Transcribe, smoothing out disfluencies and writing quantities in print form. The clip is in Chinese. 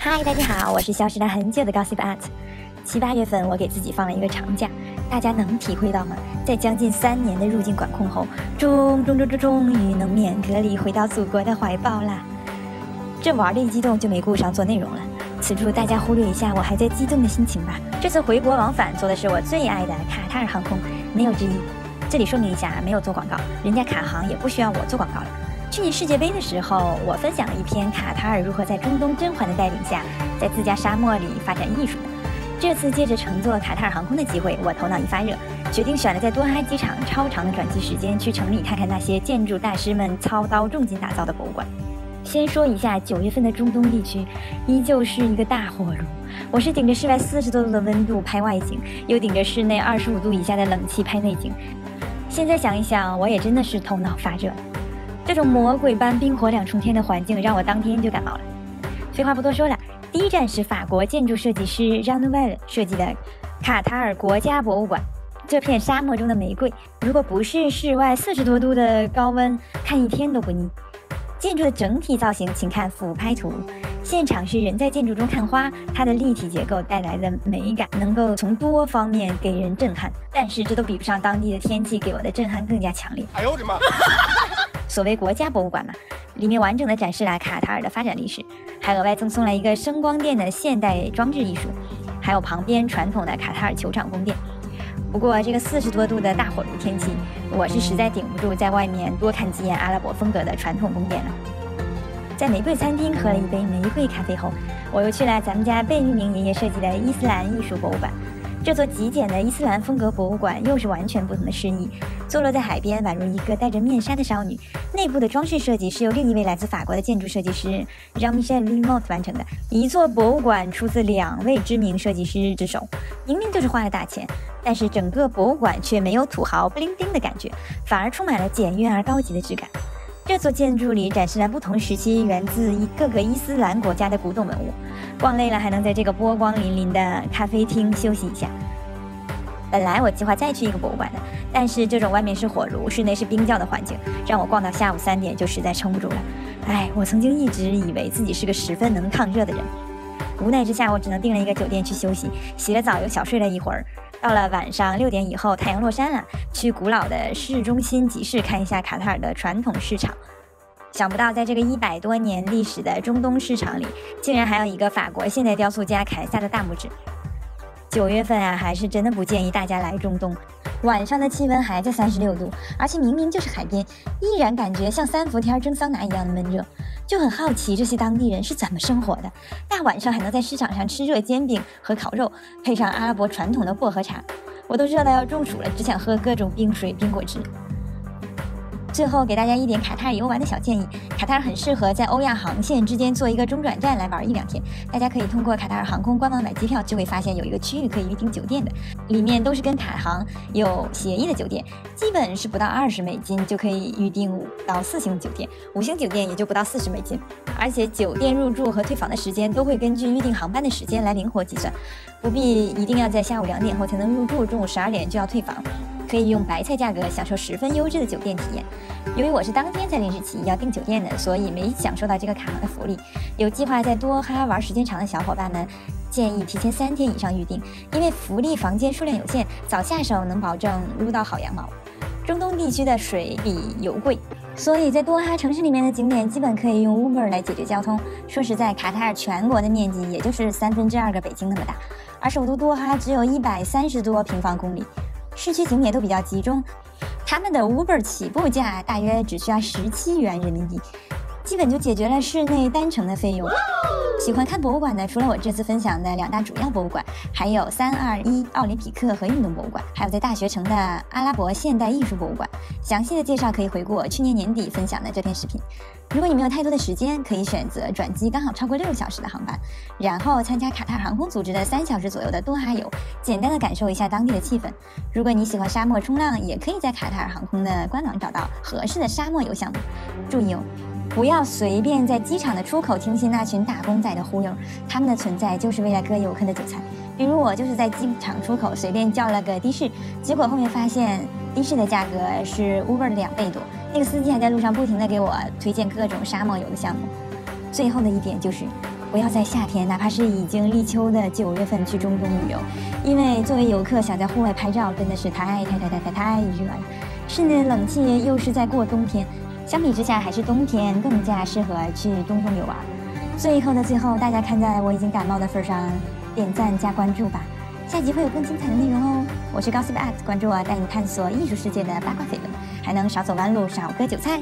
嗨，大家好，我是消失了很久的 Gossip Aunt。7、8月份我给自己放了一个长假，大家能体会到吗？在将近3年的入境管控后，终于能免隔离回到祖国的怀抱啦！这玩的一激动就没顾上做内容了，此处大家忽略一下我还在激动的心情吧。这次回国往返坐的是我最爱的卡塔尔航空，没有之一。这里说明一下，没有做广告，人家卡航也不需要我做广告了。去年世界杯的时候，我分享了一篇卡塔尔如何在中东甄嬛的带领下，在自家沙漠里发展艺术的。这次借着乘坐卡塔尔航空的机会，我头脑一发热，决定选了在多哈机场超长的转机时间，去城里看看那些建筑大师们操刀重金打造的博物馆。先说一下9月份的中东地区，依旧是一个大火炉。我是顶着室外40多度的温度拍外景，又顶着室内25度以下的冷气拍内景。现在想一想，我也真的是头脑发热。这种魔鬼般冰火两重天的环境，让我当天就感冒了。废话不多说了，第一站是法国建筑设计师 Jean Nouvel 设计的卡塔尔国家博物馆。这片沙漠中的玫瑰，如果不是室外40多度的高温，看一天都不腻。建筑的整体造型，请看俯拍图。现场是人在建筑中看花，它的立体结构带来的美感能够从多方面给人震撼，但是这都比不上当地的天气给我的震撼更加强烈。哎呦我的妈！所谓国家博物馆嘛，里面完整的展示了卡塔尔的发展历史，还额外赠送了一个声光电的现代装置艺术，还有旁边传统的卡塔尔球场宫殿。不过这个40多度的大火炉天气，我是实在顶不住在外面多看几眼阿拉伯风格的传统宫殿了。在玫瑰餐厅喝了一杯玫瑰咖啡后，我又去了咱们家贝聿铭爷爷设计的伊斯兰艺术博物馆。这座极简的伊斯兰风格博物馆又是完全不同的诗意，坐落在海边，宛如一个戴着面纱的少女。内部的装饰设计是由另一位来自法国的建筑设计师 Jean-Michel Wilmot 完成的。一座博物馆出自2位知名设计师之手，明明就是花了大钱，但是整个博物馆却没有土豪不灵丁的感觉，反而充满了简约而高级的质感。这座建筑里展示了不同时期源自各个伊斯兰国家的古董文物，逛累了还能在这个波光粼粼的咖啡厅休息一下。本来我计划再去一个博物馆的，但是这种外面是火炉，室内是冰窖的环境，让我逛到下午3点就实在撑不住了。我曾经一直以为自己是个十分能抗热的人，无奈之下我只能订了一个酒店去休息，洗了澡又小睡了一会儿。到了晚上6点以后，太阳落山了，去古老的市中心集市看一下卡塔尔的传统市场。想不到在这个100多年历史的中东市场里，竟然还有一个法国现代雕塑家凯撒的大拇指。9月份还是真的不建议大家来中东。晚上的气温还在36度，而且明明就是海边，依然感觉像3伏天蒸桑拿一样的闷热。就很好奇这些当地人是怎么生活的，大晚上还能在市场上吃热煎饼和烤肉，配上阿拉伯传统的薄荷茶，我都热到要中暑了，只想喝各种冰水、冰果汁。最后给大家一点卡塔尔游玩的小建议，卡塔尔很适合在欧亚航线之间做一个中转站来玩1、2天。大家可以通过卡塔尔航空官网买机票，就会发现有一个区域可以预订酒店的，里面都是跟卡航有协议的酒店，基本是不到$20就可以预订5到4星酒店，5星酒店也就不到$40，而且酒店入住和退房的时间都会根据预订航班的时间来灵活计算，不必一定要在下午2点后才能入住，中午12点就要退房。可以用白菜价格享受十分优质的酒店体验。由于我是当天才临时起意要订酒店的，所以没享受到这个卡航的福利。有计划在多哈玩时间长的小伙伴们，建议提前3天以上预订，因为福利房间数量有限，早下手能保证撸到好羊毛。中东地区的水比油贵，所以在多哈城市里面的景点基本可以用 Uber 来解决交通。说实在，卡塔尔全国的面积也就是2/3个北京那么大，而首都多哈只有130多平方公里。市区景点都比较集中，他们的 Uber 起步价大约只需要17元人民币，基本就解决了室内单程的费用。喜欢看博物馆的，除了我这次分享的2大主要博物馆，还有321奥林匹克和运动博物馆，还有在大学城的阿拉伯现代艺术博物馆。详细的介绍可以回顾我去年年底分享的这篇视频。如果你没有太多的时间，可以选择转机刚好超过6小时的航班，然后参加卡塔尔航空组织的3小时左右的多哈游，简单的感受一下当地的气氛。如果你喜欢沙漠冲浪，也可以在卡塔尔航空的官网找到合适的沙漠游项目。注意哦，不要随便在机场的出口听信那群打工仔的忽悠，他们的存在就是为了割游客的韭菜。比如我就是在机场出口随便叫了个的士，结果后面发现的士的价格是 Uber 的2倍多，那个司机还在路上不停地给我推荐各种沙漠游的项目。最后的一点就是不要在夏天，哪怕是已经立秋的9月份去中东旅游，因为作为游客想在户外拍照真的是太热了，室内的冷气又是在过冬天，相比之下还是冬天更加适合去中东游玩。最后的最后，大家看在我已经感冒的份上，点赞加关注吧，下集会有更精彩的内容哦。我是Gossip@，关注我，带你探索艺术世界的八卦绯闻，还能少走弯路，少割韭菜。